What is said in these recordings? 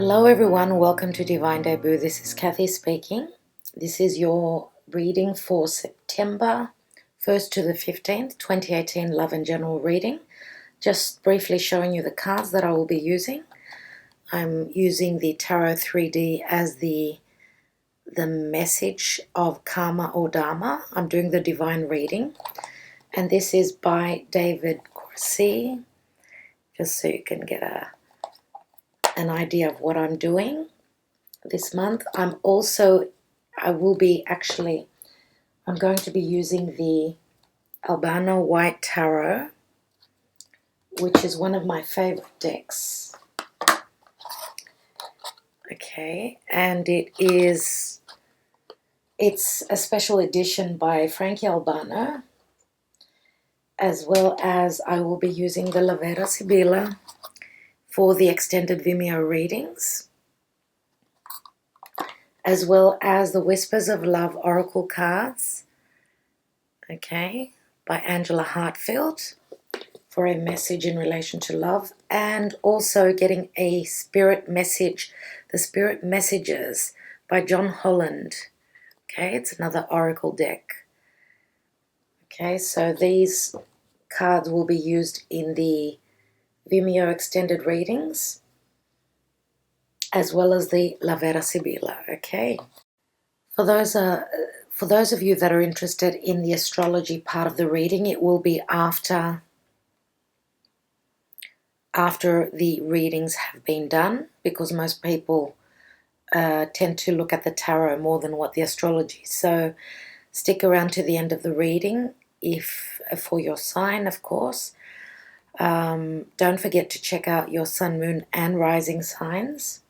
Hello everyone, welcome to Divine Debut. This is Kathy speaking. This is your reading for September 1st to the 15th, 2018 Love and General reading. Just briefly showing you the cards that I will be using. I'm using the Tarot 3D as the message of Karma or Dharma. I'm doing the Divine reading. And this is by David Corsi, just so you can get an idea of what I'm doing this month. I'm going to be using the Albano White Tarot, which is one of my favorite decks. Okay, and it's a special edition by Frankie Albano, as well as I will be using the La Vera Sibilla for the extended Vimeo readings, as well as the Whispers of Love Oracle cards, okay, by Angela Hartfield for a message in relation to love, and also getting a spirit message, the Spirit Messages by John Holland. Okay, it's another oracle deck. Okay, so these cards will be used in the Vimeo extended readings, as well as the La Vera Sibilla. Okay, for those of you that are interested in the astrology part of the reading, it will be after the readings have been done, because most people tend to look at the tarot more than what the astrology. So stick around to the end of the reading if for your sign, of course. Don't forget to check out your sun, moon, and rising signs.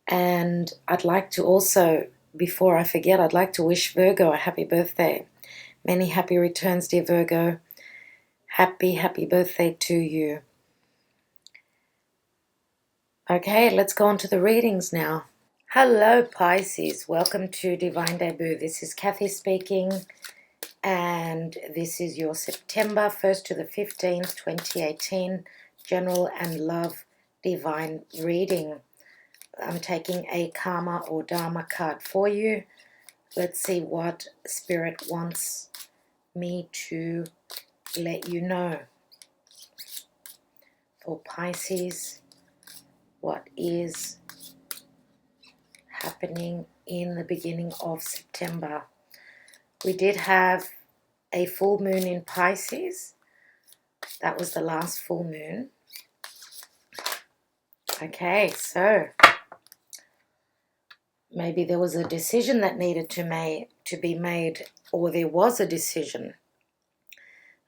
And I'd like to also, before I forget, I'd like to wish Virgo a happy birthday. Many happy returns, dear Virgo. Happy birthday to you. Okay, let's go on to the readings now. Hello Pisces, welcome to Divine Debut. This is Kathy speaking, and this is your September 1st to the 15th, 2018 General and Love Divine reading. I'm taking a Karma or Dharma card for you. Let's see what Spirit wants me to let you know. For Pisces, what is happening in the beginning of September? We did have a full moon in Pisces. That was the last full moon. Okay, so maybe there was a decision that needed to be made, or there was a decision.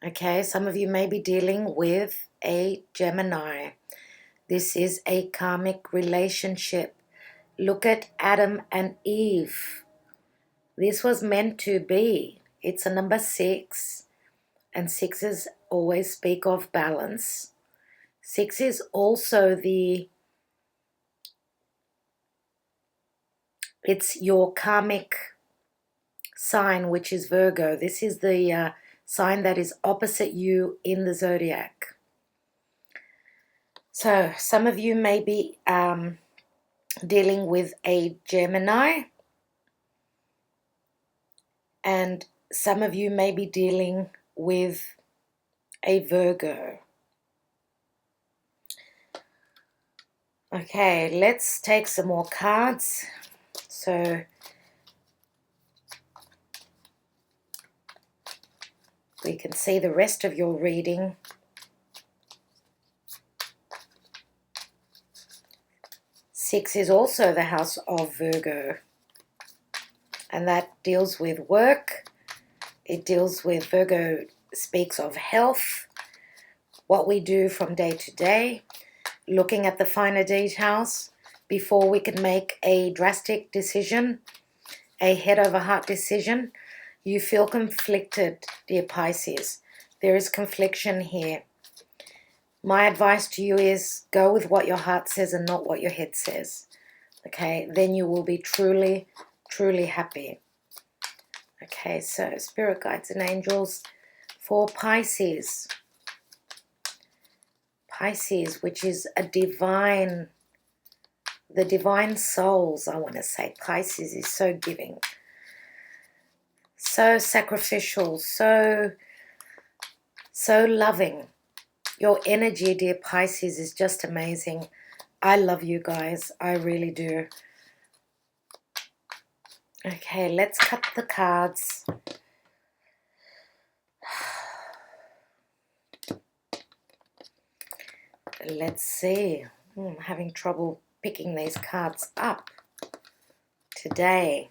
Okay, some of you may be dealing with a Gemini. This is a karmic relationship. Look at Adam and Eve. This was meant to be. It's a number 6, and 6s always speak of balance. 6 is also it's your karmic sign, which is Virgo. This is the sign that is opposite you in the zodiac. So some of you may be dealing with a Gemini, and some of you may be dealing with a Virgo. Okay, let's take some more cards. So we can see the rest of your reading. Six is also the house of Virgo, and that deals with work. It deals with, Virgo speaks of health, what we do from day to day, looking at the finer details before we can make a drastic decision, a head over heart decision. You feel conflicted, dear Pisces. There is confliction here. My advice to you is go with what your heart says and not what your head says. Okay, then you will be truly, truly happy. Okay, so Spirit Guides and Angels for Pisces. Pisces, which is a divine The divine souls, I want to say. Pisces is so giving, so sacrificial, so loving. Your energy, dear Pisces, is just amazing. I love you guys. I really do. Okay, let's cut the cards. Let's see. I'm having trouble picking these cards up today.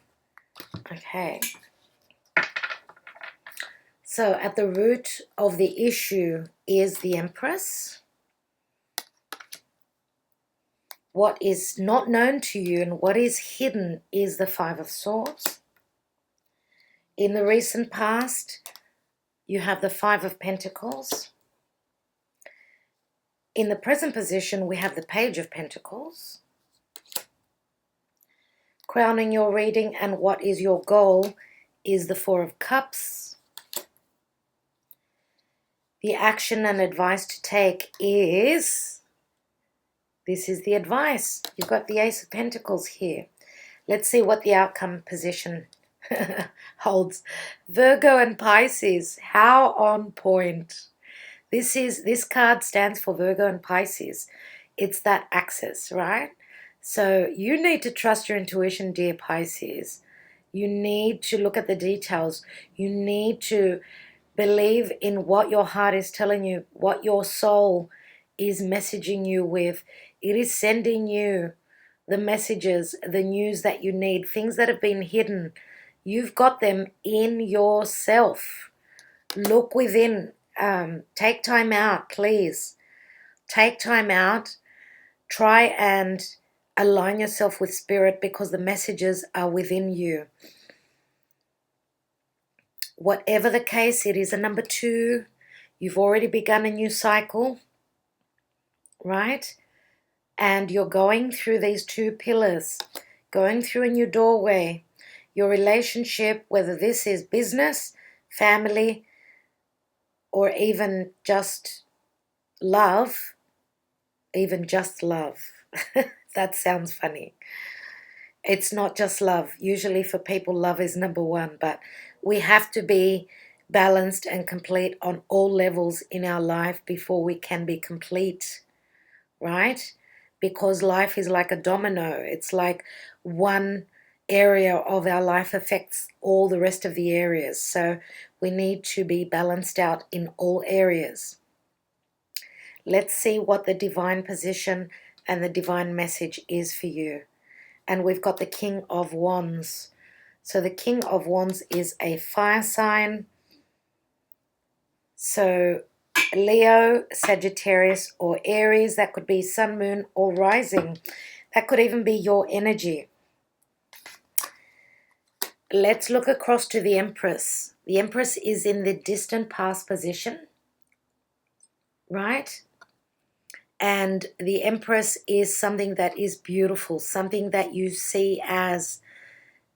Okay. So at the root of the issue is the Empress. What is not known to you and what is hidden is the Five of Swords. In the recent past, you have the Five of Pentacles. In the present position, we have the Page of Pentacles. Crowning your reading and what is your goal is the Four of Cups. The action and advice to take is, this is the advice. You've got the Ace of Pentacles here. Let's see what the outcome position holds. Virgo and Pisces, how on point. This card stands for Virgo and Pisces. It's that axis, right? So you need to trust your intuition, dear Pisces. You need to look at the details. You need to believe in what your heart is telling you, what your soul is messaging you with. It is sending you the messages, the news that you need, things that have been hidden. You've got them in yourself. Look within. Take time out, please. Take time out. Try and align yourself with spirit because the messages are within you. Whatever the case, it is a number 2. You've already begun a new cycle, right? And you're going through these 2 pillars, going through a new doorway. Your relationship, whether this is business, family, or even just love, That sounds funny. It's not just love. Usually for people, love is number 1, but we have to be balanced and complete on all levels in our life before we can be complete, right? Because life is like a domino. It's like one area of our life affects all the rest of the areas. So we need to be balanced out in all areas. Let's see what the divine position and the divine message is for you. And we've got the King of Wands. So the King of Wands is a fire sign. So Leo, Sagittarius, or Aries, that could be Sun, Moon, or Rising. That could even be your energy. Let's look across to the Empress. The Empress is in the distant past position, right? And the Empress is something that is beautiful, something that you see as,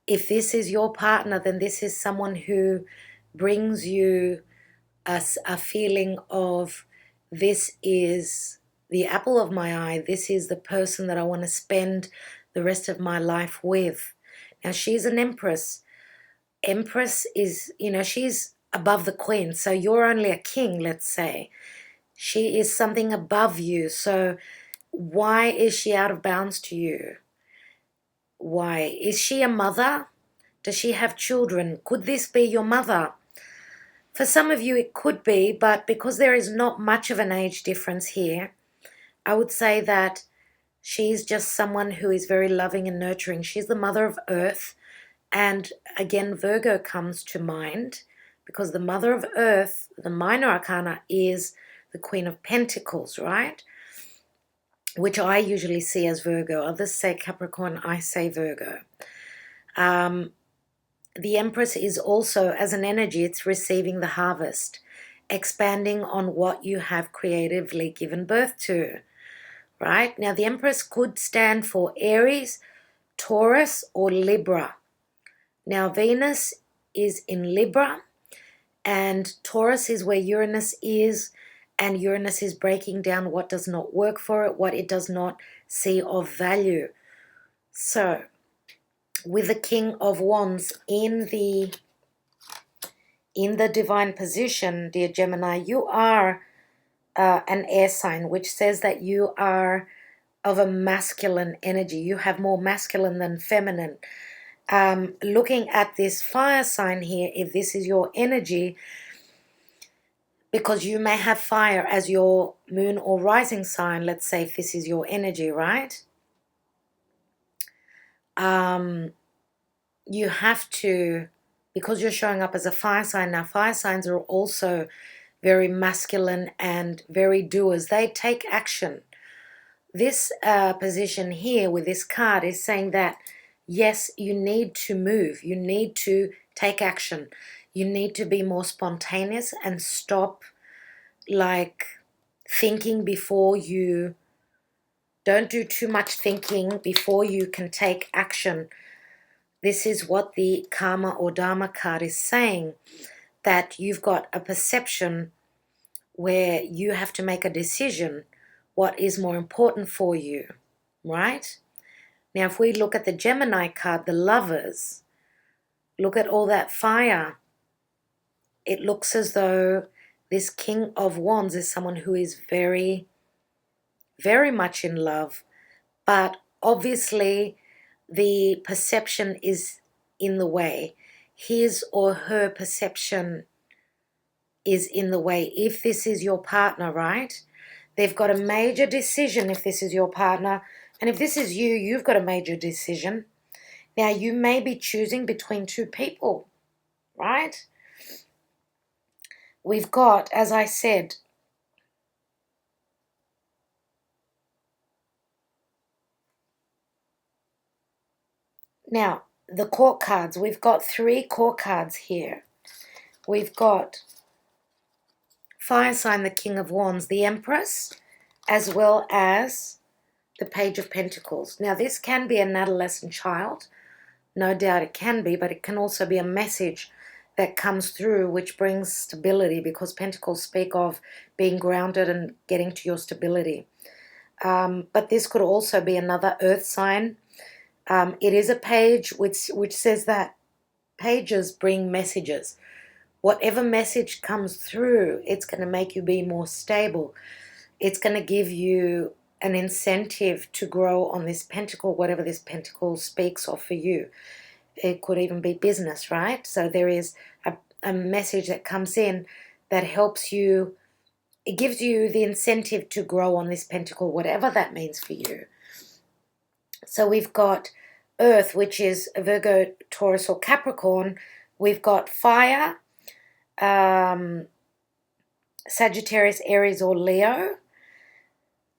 if this is your partner, then this is someone who brings you a feeling of, this is the apple of my eye, this is the person that I want to spend the rest of my life with. Now, she's an Empress. Empress is, she's above the Queen, so you're only a king, let's say. She is something above you, so why is she out of bounds to you? Why? Is she a mother? Does she have children? Could this be your mother? For some of you it could be, but because there is not much of an age difference here, I would say that she's just someone who is very loving and nurturing. She's the mother of earth, and again Virgo comes to mind because the mother of earth, the minor arcana, is the Queen of Pentacles, right? Which I usually see as Virgo. Others say Capricorn, I say Virgo. The Empress is also, as an energy, it's receiving the harvest, expanding on what you have creatively given birth to, right? Now, the Empress could stand for Aries, Taurus, or Libra. Now, Venus is in Libra, and Taurus is where Uranus is, and Uranus is breaking down what does not work for it, what it does not see of value. So, with the King of Wands in the divine position, dear Gemini, you are an air sign, which says that you are of a masculine energy. You have more masculine than feminine. Looking at this fire sign here, if this is your energy, because you may have fire as your moon or rising sign, let's say if this is your energy, right? You have to, because you're showing up as a fire sign. Now, fire signs are also very masculine and very doers. They take action. This position here with this card is saying that, yes, you need to move. You need to take action. You need to be more spontaneous and stop, like, thinking before you... Don't do too much thinking before you can take action. This is what the Karma or Dharma card is saying, that you've got a perception where you have to make a decision what is more important for you, right? Now, if we look at the Gemini card, the Lovers, look at all that fire. It looks as though this King of Wands is someone who is very, very much in love, but obviously the perception is in the way. His or her perception is in the way. If this is your partner, right? They've got a major decision if this is your partner. And if this is you, you've got a major decision. Now, you may be choosing between two people, right? We've got, as I said, now, the court cards. We've got 3 court cards here. We've got fire sign, the King of Wands, the Empress, as well as the Page of Pentacles. Now, this can be an adolescent child. No doubt it can be, but it can also be a message that comes through which brings stability, because Pentacles speak of being grounded and getting to your stability. But this could also be another earth sign. It is a page which says that pages bring messages. Whatever message comes through, it's going to make you be more stable. It's going to give you an incentive to grow on this pentacle, whatever this pentacle speaks of for you. It could even be business, right? So there is a message that comes in that helps you. It gives you the incentive to grow on this pentacle, whatever that means for you. So we've got Earth, which is Virgo, Taurus, or Capricorn. We've got fire, Sagittarius, Aries, or Leo.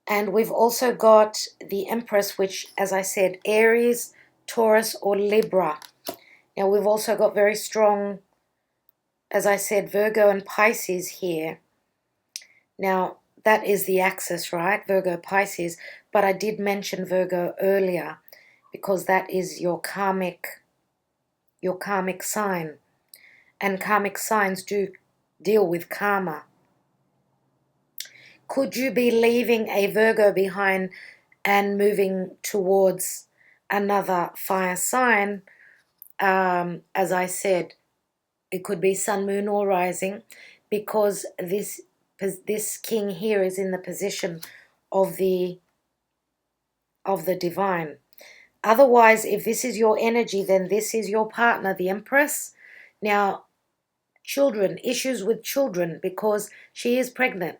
And we've also got the Empress, which, as I said, Aries, Taurus, or Libra. Now, we've also got very strong, as I said, Virgo and Pisces here. Now, that is the axis, right? Virgo, Pisces. But I did mention Virgo earlier because that is your karmic sign. And karmic signs do deal with karma. Could you be leaving a Virgo behind and moving towards another fire sign? As I said, it could be sun, moon, or rising, because this king here is in the position of the divine. Otherwise, if this is your energy, then this is your partner, the Empress. Now, children, issues with children, because she is pregnant.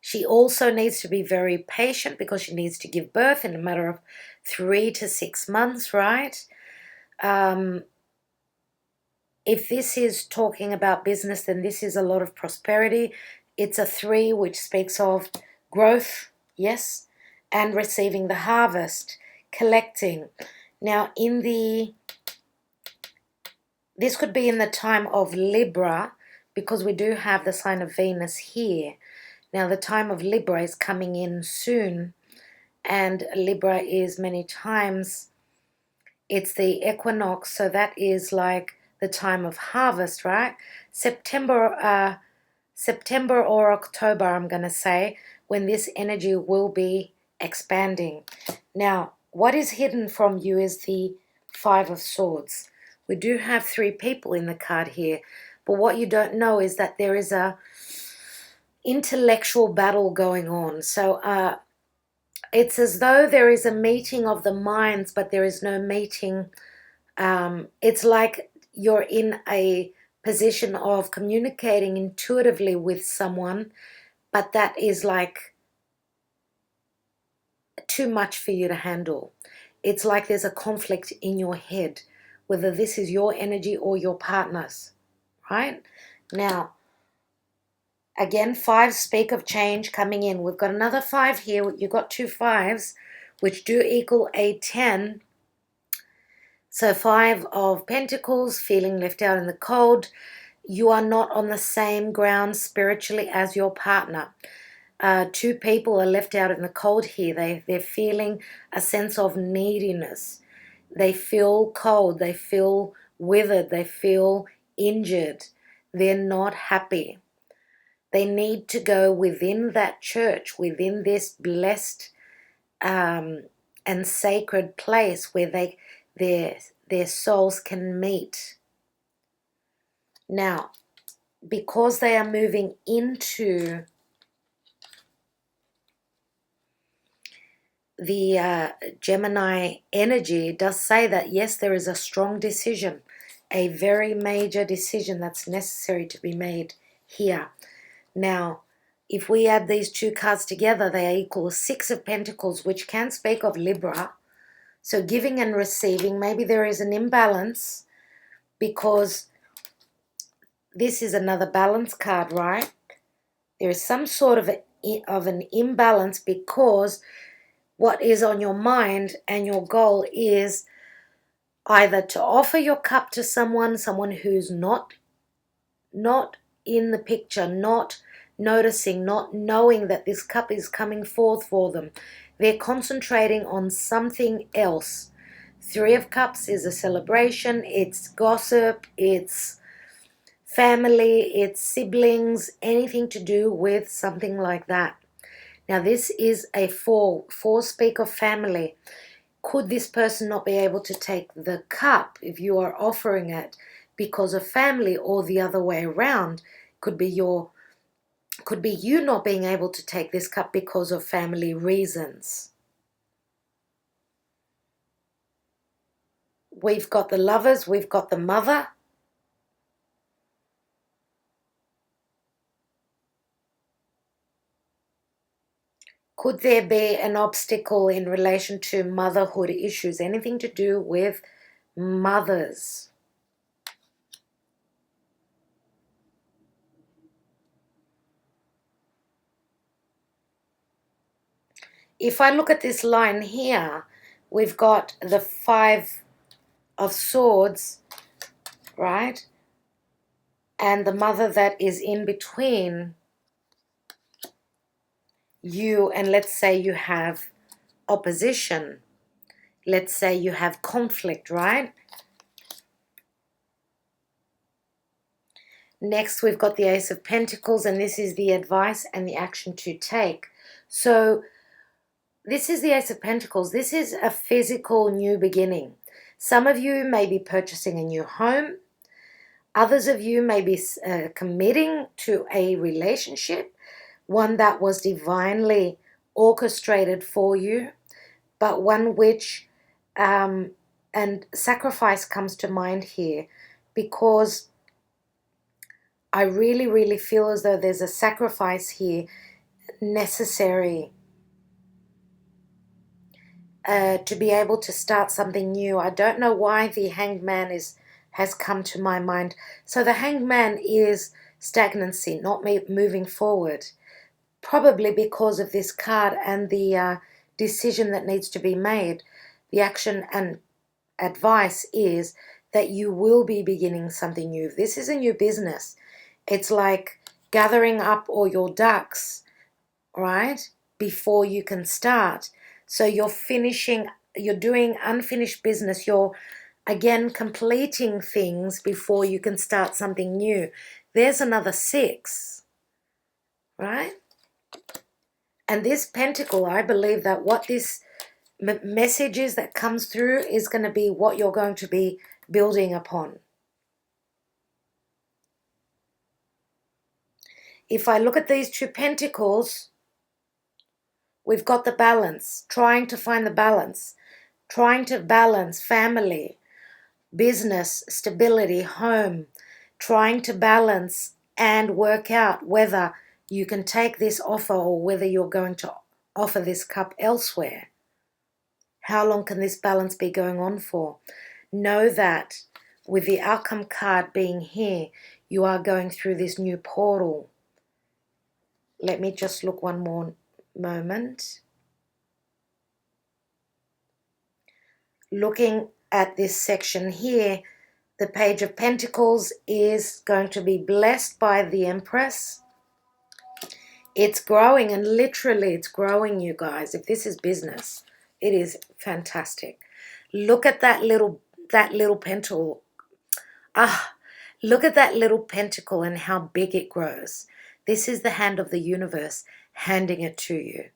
She also needs to be very patient because she needs to give birth in a matter of 3 to 6 months, right? If this is talking about business, then this is a lot of prosperity. It's a 3, which speaks of growth, yes, and receiving the harvest, collecting. Now, this could be in the time of Libra, because we do have the sign of Venus here. Now, the time of Libra is coming in soon, and Libra is many times, it's the equinox, so that is like the time of harvest, right? September or October, I'm going to say, when this energy will be expanding. Now, what is hidden from you is the Five of Swords. We do have 3 people in the card here, but what you don't know is that there is a intellectual battle going on. So it's as though there is a meeting of the minds, but there is no meeting. It's like you're in a position of communicating intuitively with someone, but that is like too much for you to handle. It's like there's a conflict in your head, whether this is your energy or your partner's, right? Now, again, 5 speak of change coming in. We've got another 5 here. You've got 2 5s, which do equal a 10. So 5 of Pentacles, feeling left out in the cold. You are not on the same ground spiritually as your partner. 2 people are left out in the cold here. They're feeling a sense of neediness. They feel cold. They feel withered. They feel injured. They're not happy. They need to go within that church, within this blessed and sacred place where their souls can meet. Now, because they are moving into the Gemini energy, it does say that, yes, there is a strong decision, a very major decision that's necessary to be made here. Now, if we add these 2 cards together, they equal 6 of Pentacles, which can speak of Libra. So giving and receiving, maybe there is an imbalance because this is another balance card, right? There is some sort of an imbalance because what is on your mind and your goal is either to offer your cup to someone who's not in the picture, not noticing, not knowing that this cup is coming forth for them. They're concentrating on something else. 3 of Cups is a celebration, it's gossip, it's family, it's siblings, anything to do with something like that. Now this is a 4. 4 speak of family. Could this person not be able to take the cup if you are offering it because of family, or the other way around? Could be you not being able to take this cup because of family reasons. We've got the Lovers, we've got the Mother. Could there be an obstacle in relation to motherhood issues? Anything to do with mothers? If I look at this line here, we've got the 5 of Swords, right? And the Mother that is in between you, and let's say you have opposition. Let's say you have conflict, right? Next, we've got the Ace of Pentacles, and this is the advice and the action to take. So this is the Ace of Pentacles. This is a physical new beginning. Some of you may be purchasing a new home. Others of you may be committing to a relationship, one that was divinely orchestrated for you, but one which, and sacrifice comes to mind here, because I really, really feel as though there's a sacrifice here necessary to be able to start something new. I don't know why the Hanged Man has come to my mind. So the Hanged Man is stagnancy, not moving forward, probably because of this card and the decision that needs to be made. The action and advice is that you will be beginning something new. This is a new business. It's like gathering up all your ducks, right, before you can start. So you're doing unfinished business. You're, again, completing things before you can start something new. There's another 6, right? And this pentacle, I believe that what this messages that comes through is going to be what you're going to be building upon. If I look at these two pentacles, we've got the balance, trying to find the balance, trying to balance family, business, stability, home, trying to balance and work out whether you can take this offer or whether you're going to offer this cup elsewhere. How long can this balance be going on for? Know that with the outcome card being here, you are going through this new portal. Let me just look one more moment. Looking at this section here, the Page of Pentacles is going to be blessed by the Empress. It's growing, and literally it's growing, you guys. If this is business, it is fantastic. Look at that little pentacle. Look at that little pentacle and how big it grows. This is the hand of the universe handing it to you.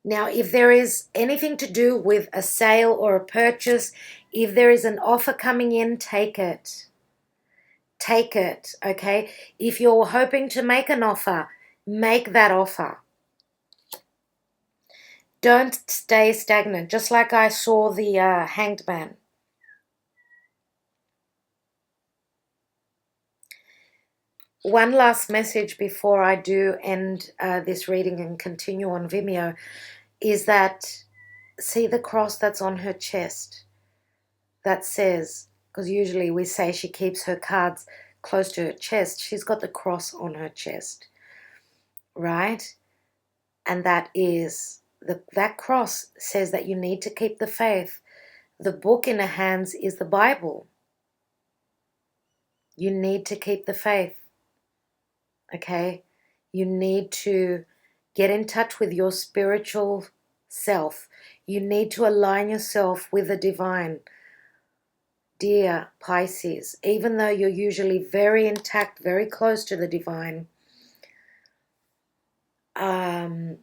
Now, if there is anything to do with a sale or a purchase, if there is an offer coming in, take it. Take it, okay? If you're hoping to make an offer, make that offer. Don't stay stagnant, just like I saw the Hanged Man. One last message before I do end this reading and continue on Vimeo is that, see the cross that's on her chest? That says, because usually we say she keeps her cards close to her chest, she's got the cross on her chest, right? And that is, that cross says that you need to keep the faith. The book in her hands is the Bible. You need to keep the faith, okay? You need to get in touch with your spiritual self. You need to align yourself with the divine. Dear Pisces, even though you're usually very intact, very close to the divine, I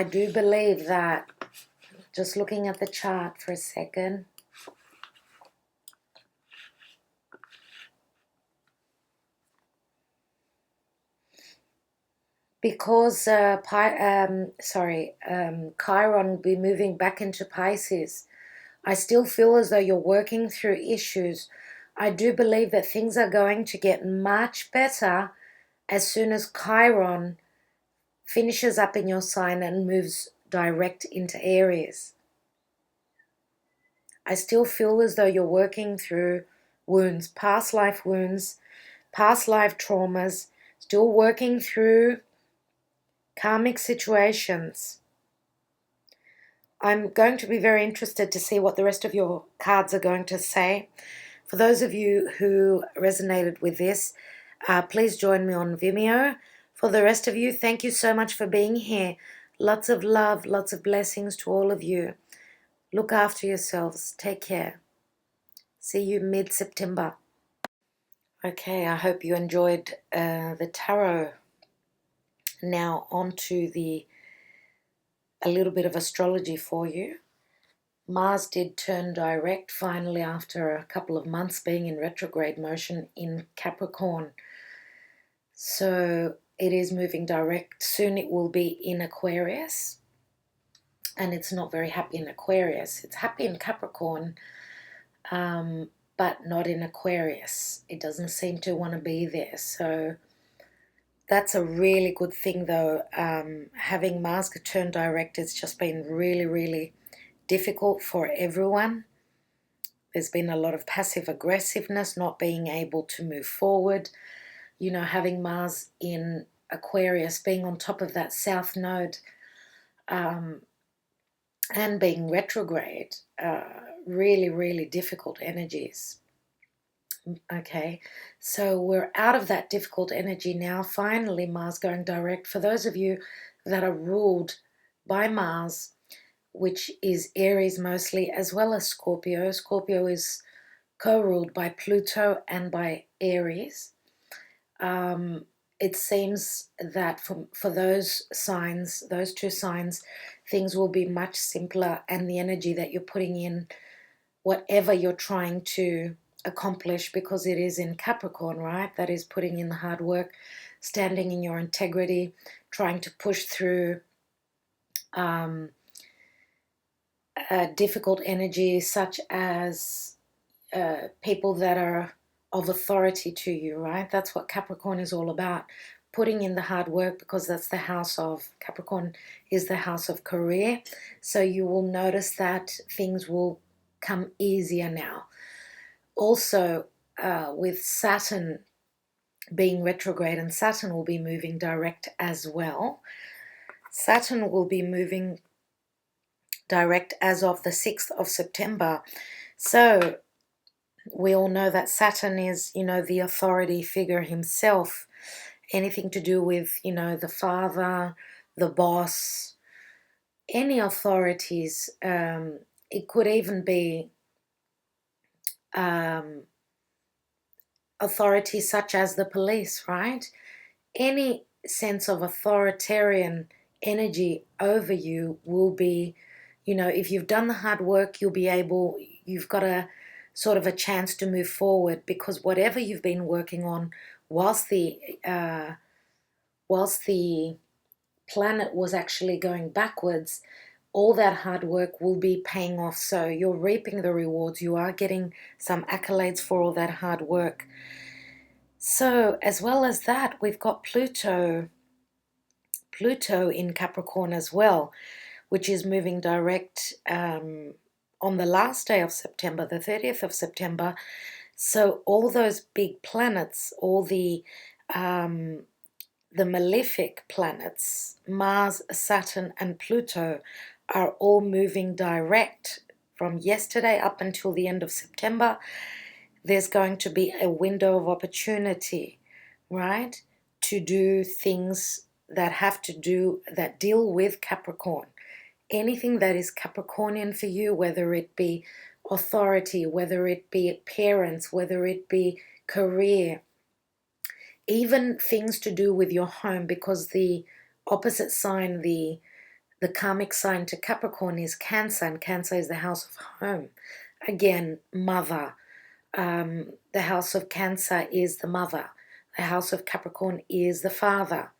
do believe that, just looking at the chart for a second, because Chiron will be moving back into Pisces, I still feel as though you're working through issues. I do believe that things are going to get much better as soon as Chiron finishes up in your sign and moves direct into Aries. I still feel as though you're working through wounds, past life traumas, still working through karmic situations. I'm going to be very interested to see what the rest of your cards are going to say. For those of you who resonated with this, please join me on Vimeo. For the rest of you, thank you so much for being here. Lots of love, lots of blessings to all of you. Look after yourselves. Take care. See you mid-September. Okay, I hope you enjoyed the tarot. Now on to a little bit of astrology for you. Mars did turn direct finally after a couple of months being in retrograde motion in Capricorn. So it is moving direct. Soon it will be in Aquarius. And it's not very happy in Aquarius. It's happy in Capricorn, but not in Aquarius. It doesn't seem to want to be there. So that's a really good thing, though. Having Mars turn direct has just been really, really difficult for everyone. There's been a lot of passive aggressiveness, not being able to move forward. You know, having Mars in Aquarius, being on top of that south node, and being retrograde, really, really difficult energies. Okay, so we're out of that difficult energy now. Finally, Mars going direct. For those of you that are ruled by Mars, which is Aries mostly, as well as Scorpio. Scorpio is co-ruled by Pluto and by Aries. It seems that for those signs, those two signs, things will be much simpler, and the energy that you're putting in, whatever you're trying to accomplish, because it is in Capricorn, right? That is putting in the hard work, standing in your integrity, trying to push through difficult energy, such as people that are of authority to you, right? That's what Capricorn is all about. Putting in the hard work, because that's the house of Capricorn, is the house of career. So you will notice that things will come easier now. Also, with Saturn being retrograde, and Saturn will be moving direct as well. Saturn will be moving direct as of the 6th of September. So we all know that Saturn is, the authority figure himself. Anything to do with, the father, the boss, any authorities. It could even be authorities such as the police, right? Any sense of authoritarian energy over you will be, if you've done the hard work, you've got a sort of a chance to move forward, because whatever you've been working on whilst the planet was actually going backwards, all that hard work will be paying off. So you're reaping the rewards. You are getting some accolades for all that hard work. So as well as that, we've got Pluto in Capricorn as well, which is moving direct on the last day of September, the 30th of September. So all those big planets, all the malefic planets, Mars, Saturn, and Pluto, are all moving direct from yesterday up until the end of September. There's going to be a window of opportunity, right, to do things that deal with Capricorn. Anything that is Capricornian for you, whether it be authority, whether it be parents, whether it be career, even things to do with your home, because the opposite sign, the karmic sign to Capricorn, is Cancer, and Cancer is the house of home. Again, mother. The house of Cancer is the mother. The house of Capricorn is the father.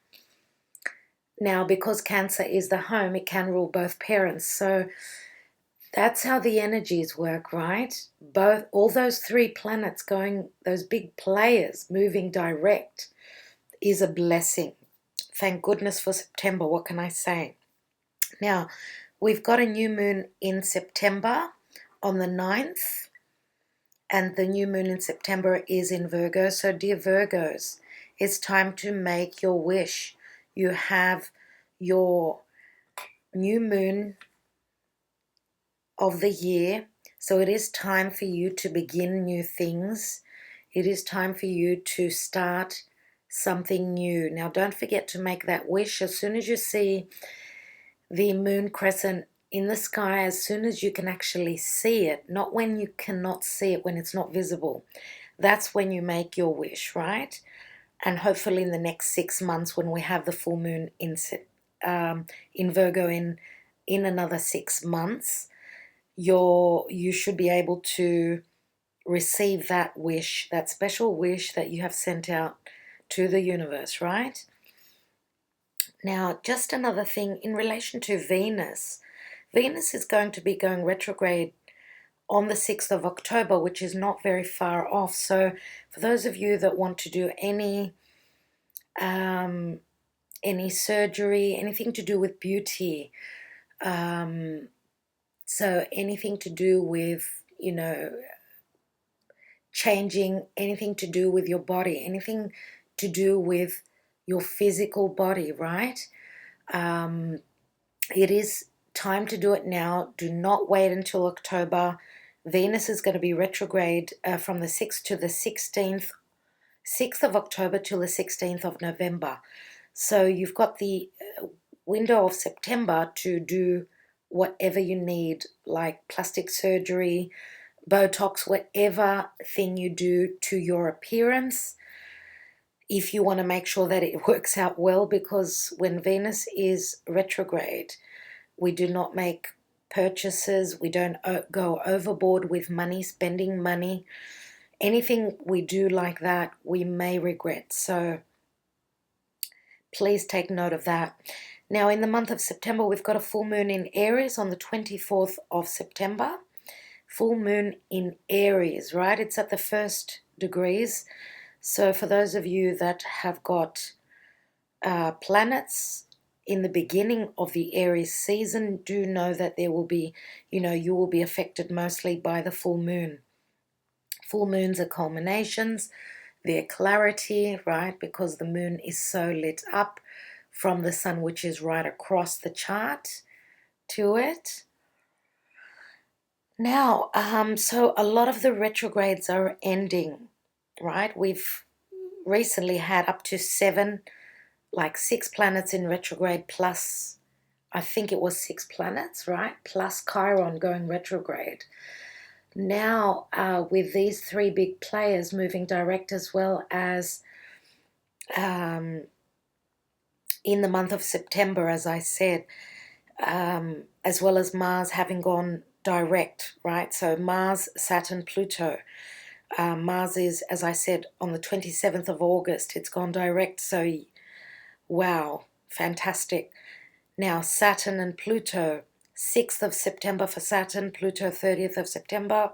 Now, because Cancer is the home, it can rule both parents. So that's how the energies work, right? All those three planets going, those big players moving direct, is a blessing. Thank goodness for September. What can I say? Now, we've got a new moon in September on the 9th, and the new moon in September is in Virgo. So, dear Virgos, it's time to make your wish. You have your new moon of the year, so it is time for you to begin new things. It is time for you to start something new. Now, don't forget to make that wish as soon as you see the moon crescent in the sky, as soon as you can actually see it, not when you cannot see it, when it's not visible. That's when you make your wish, right? And hopefully in the next 6 months, when we have the full moon in Virgo in another 6 months, you should be able to receive that wish, that special wish that you have sent out to the universe, right? Now, just another thing in relation to Venus. Venus is going to be going retrograde on the 6th of October, which is not very far off. So for those of you that want to do any surgery, anything to do with beauty, so anything to do with, changing, anything to do with your body, anything to do with your physical body, right? It is time to do it now. Do not wait until October. Venus is going to be retrograde from the 6th to the 16th, 6th of October till the 16th of November. So you've got the window of September to do whatever you need, like plastic surgery, Botox, whatever thing you do to your appearance, if you want to make sure that it works out well, because when Venus is retrograde, we do not make purchases, we don't go overboard with money, spending money. Anything we do like that, we may regret. So please take note of that. Now, in the month of September, we've got a full moon in Aries on the 24th of September. Full moon in Aries, right? It's at the 1st degrees. So for those of you that have got planets in the beginning of the Aries season, do know that there will be, you will be affected mostly by the full moon. Full moons are culminations, their clarity, right? Because the moon is so lit up from the sun, which is right across the chart to it. Now, so a lot of the retrogrades are ending, right? We've recently had up to 6 planets in retrograde, plus, I think it was 6 planets, right? Plus Chiron going retrograde. Now, with these 3 big players moving direct, as well as in the month of September, as I said, as well as Mars having gone direct, right? So Mars, Saturn, Pluto. Mars is, as I said, on the 27th of August. It's gone direct, so wow, fantastic. Now, Saturn and Pluto, 6th of September for Saturn, Pluto 30th of September.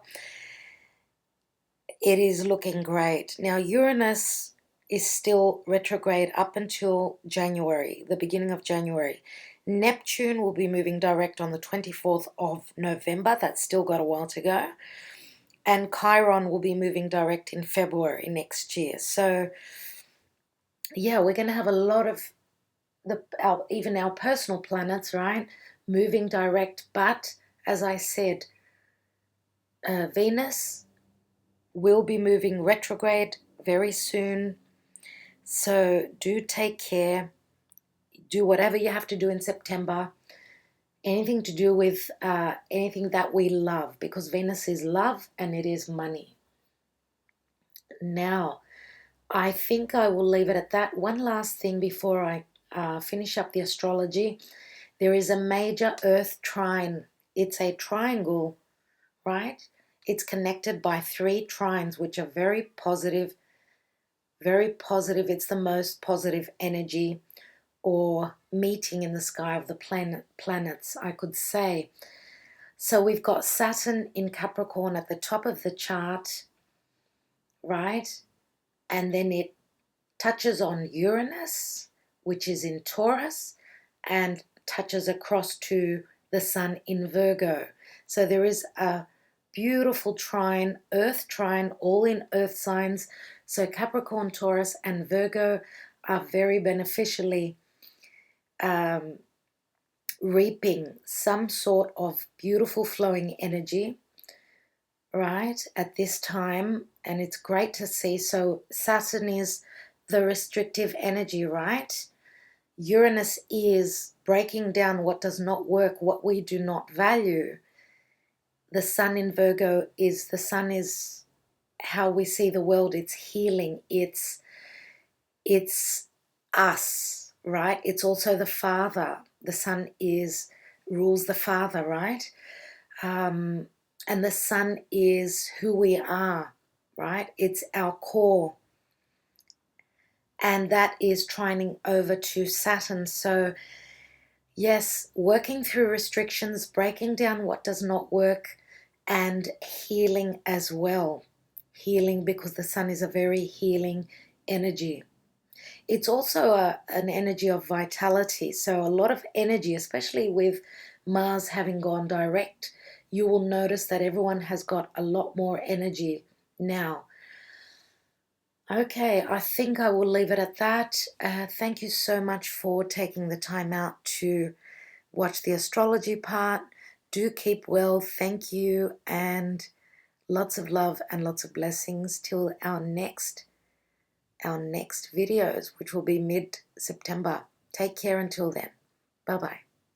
It is looking great. Now, Uranus is still retrograde up until January, the beginning of January. Neptune will be moving direct on the 24th of November. That's still got a while to go. And Chiron will be moving direct in February next year. So, yeah, we're going to have a lot of even our personal planets, right, moving direct. But, as I said, Venus will be moving retrograde very soon. So do take care. Do whatever you have to do in September. Anything to do with anything that we love, because Venus is love and it is money. Now, I think I will leave it at that. One last thing before I finish up the astrology. There is a major Earth trine. It's a triangle, right? It's connected by 3 trines, which are very positive. Very positive. It's the most positive energy or meeting in the sky of the planets, I could say. So we've got Saturn in Capricorn at the top of the chart, right? And then it touches on Uranus, which is in Taurus, and touches across to the sun in Virgo. So there is a beautiful trine, Earth trine, all in Earth signs. So Capricorn, Taurus, and Virgo are very beneficially reaping some sort of beautiful flowing energy, right, at this time. And it's great to see. So Saturn is the restrictive energy, right? Uranus is breaking down what does not work, what we do not value. The sun in Virgo is, the sun is how we see the world. It's healing. It's us, right? It's also the Father. The sun rules the Father, right? And the sun is who we are, right? It's our core. And that is trining over to Saturn. So, yes, working through restrictions, breaking down what does not work, and healing as well. Healing, because the sun is a very healing energy. It's also an energy of vitality. So a lot of energy, especially with Mars having gone direct, you will notice that everyone has got a lot more energy now. Okay, I think I will leave it at that. Thank you so much for taking the time out to watch the astrology part. Do keep well. Thank you, and lots of love and lots of blessings till our next videos, which will be mid-September. Take care until then. Bye-bye.